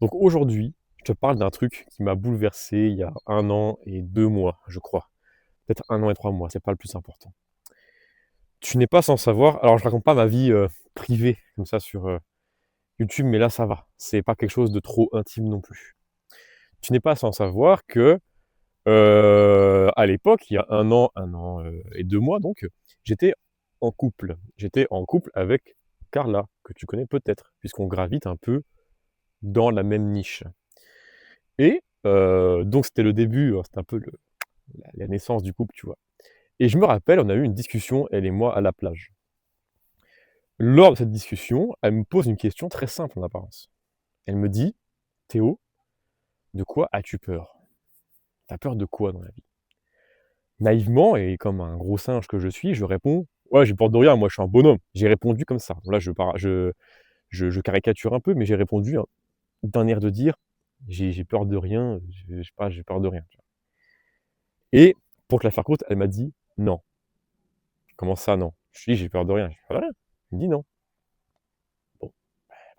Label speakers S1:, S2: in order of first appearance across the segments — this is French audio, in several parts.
S1: Donc aujourd'hui, je te parle d'un truc qui m'a bouleversé il y a 1 an et 2 mois, je crois. Peut-être 1 an et 3 mois, c'est pas le plus important. Tu n'es pas sans savoir, alors je raconte pas ma vie, privée comme ça sur, YouTube, mais là ça va. C'est pas quelque chose de trop intime non plus. Tu n'es pas sans savoir que, à l'époque, il y a 1 an et 2 mois donc, j'étais en couple. J'étais en couple avec Carla, que tu connais peut-être, puisqu'on gravite un peu dans la même niche. Et donc c'était le début, c'était un peu la naissance du couple, tu vois? Et je me rappelle, on a eu une discussion, elle et moi, à la plage. Lors de cette discussion, elle me pose une question très simple en apparence. Elle me dit: «Théo, de quoi as-tu peur? Tu peur de quoi dans la vie?» Naïvement et comme un gros singe que je suis, je réponds: «Ouais, j'ai peur de rien, moi je suis un bonhomme». J'ai répondu comme ça. Là je caricature un peu, mais j'ai répondu, hein, d'un air de dire: «J'ai peur de rien, je sais pas, j'ai peur de rien», tu vois? Et pour te la faire courte, elle m'a dit: «Non». «Comment ça non?» Je lui dis: «J'ai peur de rien». «J'ai peur de rien». Elle me dit: «Non». Bon,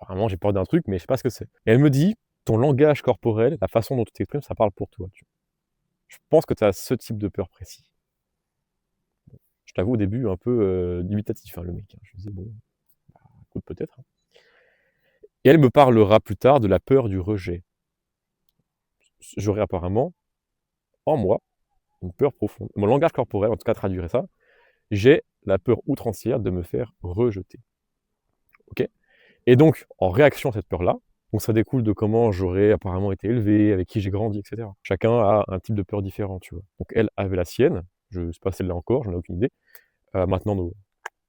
S1: apparemment j'ai peur d'un truc, mais je sais pas ce que c'est. Et elle me dit: «Ton langage corporel, la façon dont tu t'exprimes, ça parle pour toi, tu vois. Je pense que tu as ce type de peur précis». Je t'avoue au début un peu, dubitatif, hein, le mec, hein. Je me disais: «Bon, écoute peut-être, hein». Et elle me parlera plus tard de la peur du rejet. J'aurais apparemment, en moi, une peur profonde. Mon langage corporel, en tout cas, traduirait ça. J'ai la peur outrancière de me faire rejeter. OK? Et donc, en réaction à cette peur-là, donc ça découle de comment j'aurais apparemment été élevé, avec qui j'ai grandi, et cetera. Chacun a un type de peur différent, tu vois? Donc elle avait la sienne, je sais pas celle-là encore, j'en ai aucune idée. Maintenant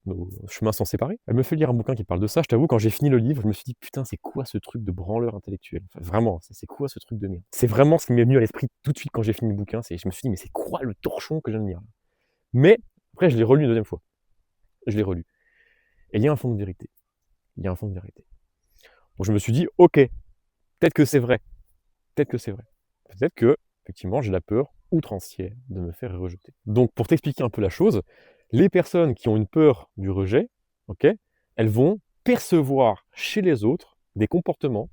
S1: nos chemins sont séparés. Elle me fait lire un bouquin qui parle de ça. Je t'avoue, quand j'ai fini le livre, je me suis dit: «Putain, c'est quoi ce truc de branleur intellectuel?» Enfin, vraiment, c'est quoi ce truc de merde? C'est vraiment ce qui m'est venu à l'esprit tout de suite quand j'ai fini le bouquin, c'est je me suis dit: «Mais c'est quoi le torchon que je viens de lire là?» Mais après je l'ai relu une deuxième fois. Je l'ai relu et il y a un fond de vérité. Il y a un fond de vérité. Donc je me suis dit: «OK, peut-être que c'est vrai, peut-être que c'est vrai. Peut-être que effectivement j'ai la peur outrancière de me faire rejeter». Donc pour t'expliquer un peu la chose, les personnes qui ont une peur du rejet, OK, elles vont percevoir chez les autres des comportements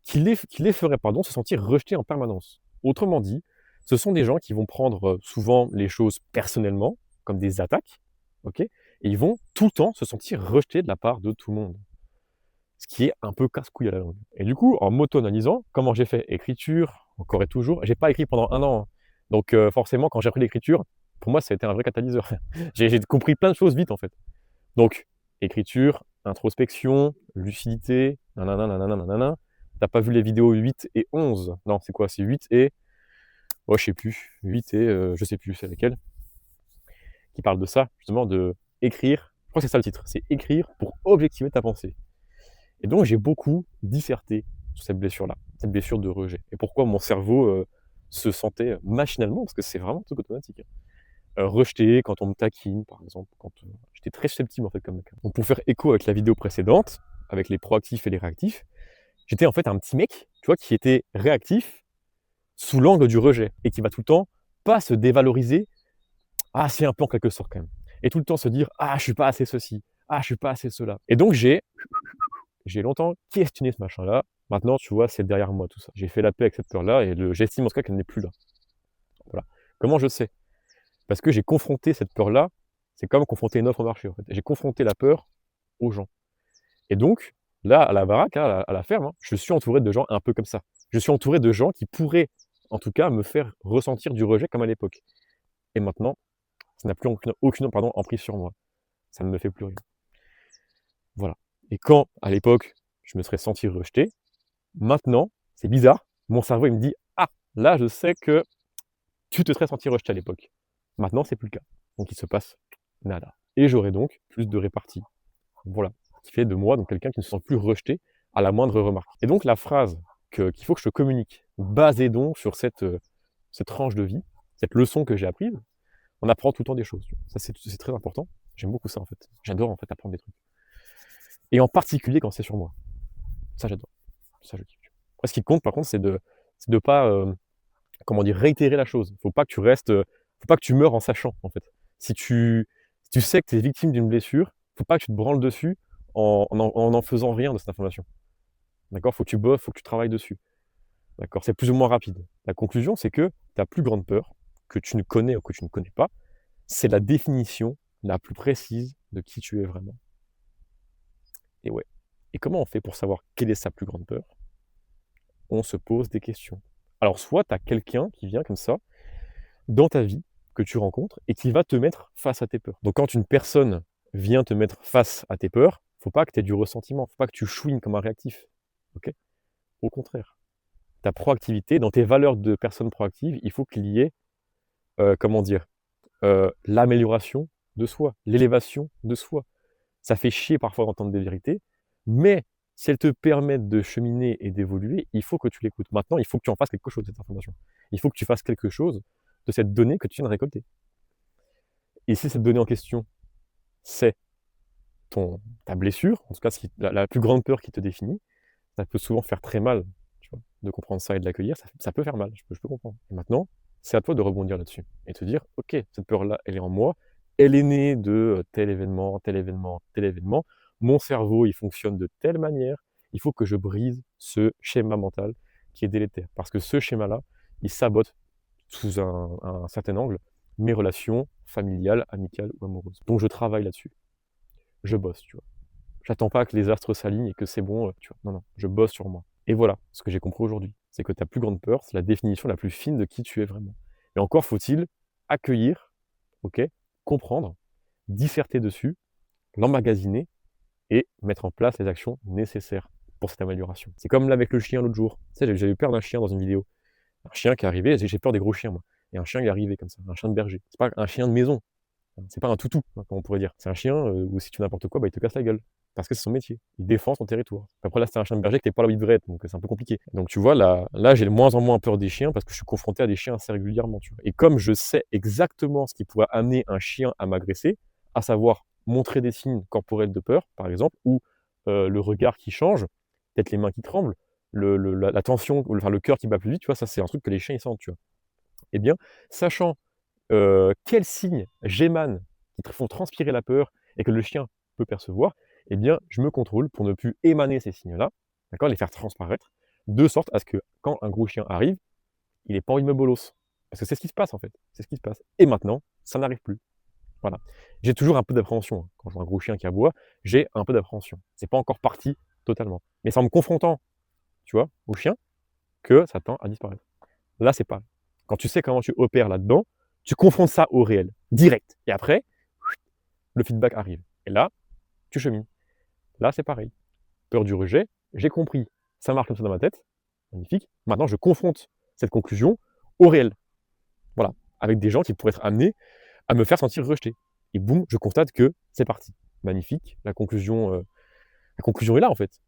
S1: qui les feraient, pardon, se sentir rejetés en permanence. Autrement dit, ce sont des gens qui vont prendre, souvent les choses personnellement, comme des attaques, OK, et ils vont tout le temps se sentir rejetés de la part de tout le monde. Ce qui est un peu casse-couille à la longue. Et du coup, en m'auto-analysant, comment j'ai fait? Écriture, encore et toujours. J'ai pas écrit pendant 1 an, hein. Donc forcément, quand j'ai appris l'écriture, pour moi, ça a été un vrai catalyseur. J'ai compris plein de choses vite, en fait. Donc écriture, introspection, lucidité, nanana, nanana, nanana. Tu pas vu les vidéos 8 et 11? Non, c'est quoi? C'est 8 et oh, je sais plus, 8 et je sais plus c'est lesquels, qui parlent de ça, justement, de écrire. Je crois que c'est ça le titre, c'est écrire pour objectiver ta pensée. Et donc j'ai beaucoup disserté sur cette blessure-là, cette blessure de rejet. Et pourquoi mon cerveau, se sentait machinalement, parce que c'est vraiment un truc automatique, hein, rejeté quand on me taquine, par exemple, quand, j'étais très susceptible, en fait, comme mec, hein. Donc pour faire écho avec la vidéo précédente, avec les proactifs et les réactifs, j'étais en fait un petit mec, tu vois, qui était réactif sous l'angle du rejet et qui va tout le temps pas se dévaloriser, ah si un peu en quelque sorte quand même, et tout le temps se dire: «Ah je suis pas assez ceci, ah je suis pas assez cela». Et donc j'ai longtemps questionné ce machin-là. Maintenant, tu vois, c'est derrière moi tout ça. J'ai fait la paix avec cette peur-là et j'estime en tout cas qu'elle n'est plus là. Voilà. Comment je sais? Parce que j'ai confronté cette peur-là, c'est comme confronter une offre au marché, en fait. J'ai confronté la peur aux gens. Et donc, là, à la baraque, hein, à la ferme, hein, je suis entouré de gens un peu comme ça. Je suis entouré de gens qui pourraient, en tout cas, me faire ressentir du rejet comme à l'époque. Et maintenant, ça n'a plus aucune pardon, emprise sur moi. Ça ne me fait plus rien. Voilà. Et quand, à l'époque, je me serais senti rejeté, maintenant, c'est bizarre, mon cerveau il me dit: «Ah, là je sais que tu te serais senti rejeté à l'époque». Maintenant, c'est plus le cas. Donc il se passe nada. Et j'aurai donc plus de répartie. Voilà. Ce qui fait de moi donc quelqu'un qui ne se sent plus rejeté à la moindre remarque. Et donc la phrase qu'il faut que je te communique, basée donc sur cette tranche de vie, cette leçon que j'ai apprise, on apprend tout le temps des choses. Ça c'est très important. J'aime beaucoup ça en fait. J'adore en fait apprendre des trucs. Et en particulier quand c'est sur moi. Ça j'adore. Ça je kiffe. Après ce qui compte par contre c'est de pas, comment dire? Réitérer la chose. Faut pas que tu meures en sachant, en fait. Si tu sais que tu es victime d'une blessure, faut pas que tu te branles dessus en n'en faisant rien de cette information. D'accord? Faut que tu bosses, faut que tu travailles dessus. D'accord? C'est plus ou moins rapide. La conclusion, c'est que ta plus grande peur, que tu ne connais ou que tu ne connais pas, c'est la définition la plus précise de qui tu es vraiment. Et ouais. Et comment on fait pour savoir quelle est sa plus grande peur? On se pose des questions. Alors soit tu as quelqu'un qui vient comme ça, dans ta vie, que tu rencontres et qui va te mettre face à tes peurs. Donc quand une personne vient te mettre face à tes peurs, faut pas que tu aies du ressentiment, faut pas que tu chouines comme un réactif, OK? Au contraire, ta proactivité, dans tes valeurs de personne proactive, il faut qu'il y ait, comment dire? L'amélioration de soi, l'élévation de soi. Ça fait chier parfois d'entendre des vérités, mais si elles te permettent de cheminer et d'évoluer, il faut que tu l'écoutes. Maintenant, il faut que tu en fasses quelque chose de cette information. Il faut que tu fasses quelque chose de cette donnée que tu viens de récolter. Et si cette donnée en question, c'est ta blessure, en tout cas la plus grande peur qui te définit, ça peut souvent faire très mal, tu vois, de comprendre ça et de l'accueillir, ça peut faire mal, je peux comprendre. Et maintenant, c'est à toi de rebondir là-dessus et te dire: «OK, cette peur-là, elle est en moi, elle est née de, tel événement, tel événement, tel événement. Mon cerveau, il fonctionne de telle manière, il faut que je brise ce schéma mental qui est délétère». Parce que ce schéma-là, il sabote sous un certain angle mes relations familiales, amicales ou amoureuses. Donc je travaille là-dessus, je bosse, tu vois? J'attends pas que les astres s'alignent et que c'est bon, tu vois? Non, non, je bosse sur moi. Et voilà, ce que j'ai compris aujourd'hui, c'est que ta plus grande peur, c'est la définition la plus fine de qui tu es vraiment. Et encore faut-il accueillir, OK, comprendre, disserter dessus, l'emmagasiner et mettre en place les actions nécessaires pour cette amélioration. C'est comme là avec le chien l'autre jour. Tu sais, j'avais eu peur d'un chien dans une vidéo. Un chien qui est arrivé, j'ai peur des gros chiens moi. Et un chien qui est arrivé comme ça, un chien de berger. C'est pas un chien de maison, c'est pas un toutou, hein, comme on pourrait dire. C'est un chien où si tu fais n'importe quoi, bah, il te casse la gueule. Parce que c'est son métier. Il défend son territoire. Après là, c'était un chien de berger qui était pas là où il devrait être, donc c'est un peu compliqué. Donc tu vois, là j'ai de moins en moins peur des chiens parce que je suis confronté à des chiens assez régulièrement. Tu vois. Et comme je sais exactement ce qui pourrait amener un chien à m'agresser, à savoir montrer des signes corporels de peur, par exemple, ou le regard qui change, peut-être les mains qui tremblent, la tension, enfin le cœur qui bat plus vite, tu vois, ça c'est un truc que les chiens ils sentent, tu vois. Eh bien, sachant quels signes j'émane qui te font transpirer la peur et que le chien peut percevoir, eh bien, je me contrôle pour ne plus émaner ces signes-là, d'accord, les faire transparaître, de sorte à ce que quand un gros chien arrive, il n'ait pas envie de me bolosse. Parce que c'est ce qui se passe en fait, c'est ce qui se passe. Et maintenant, ça n'arrive plus. Voilà. J'ai toujours un peu d'appréhension, hein. Quand je vois un gros chien qui aboie, j'ai un peu d'appréhension. C'est pas encore parti totalement. Mais c'est en me confrontant, tu vois, au chien, que ça tend à disparaître. Là, c'est pas. Quand tu sais comment tu opères là-dedans, tu confrontes ça au réel, direct. Et après, le feedback arrive. Et là, tu chemines. Là, c'est pareil. Peur du rejet, j'ai compris. Ça marche comme ça dans ma tête. Magnifique. Maintenant, je confronte cette conclusion au réel. Voilà. Avec des gens qui pourraient être amenés à me faire sentir rejeté. Et boum, je constate que c'est parti. Magnifique. La conclusion est là, en fait.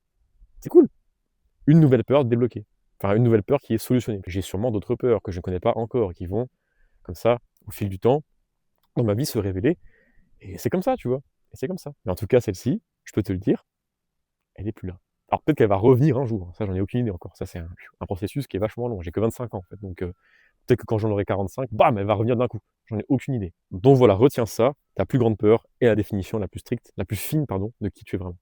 S1: C'est cool. Une nouvelle peur débloquée. Enfin, une nouvelle peur qui est solutionnée. J'ai sûrement d'autres peurs que je ne connais pas encore, qui vont, comme ça, au fil du temps, dans ma vie, se révéler. Et c'est comme ça, tu vois? Et c'est comme ça. Mais en tout cas, celle-ci, je peux te le dire, elle est plus là. Alors peut-être qu'elle va revenir un jour, hein, ça j'en ai aucune idée encore. Ça c'est un processus qui est vachement long. J'ai que 25 ans en fait, donc peut-être que quand j'en aurai 45, bam, elle va revenir d'un coup. J'en ai aucune idée. Donc voilà, retiens ça, ta plus grande peur est la définition la plus stricte, la plus fine pardon, de qui tu es vraiment.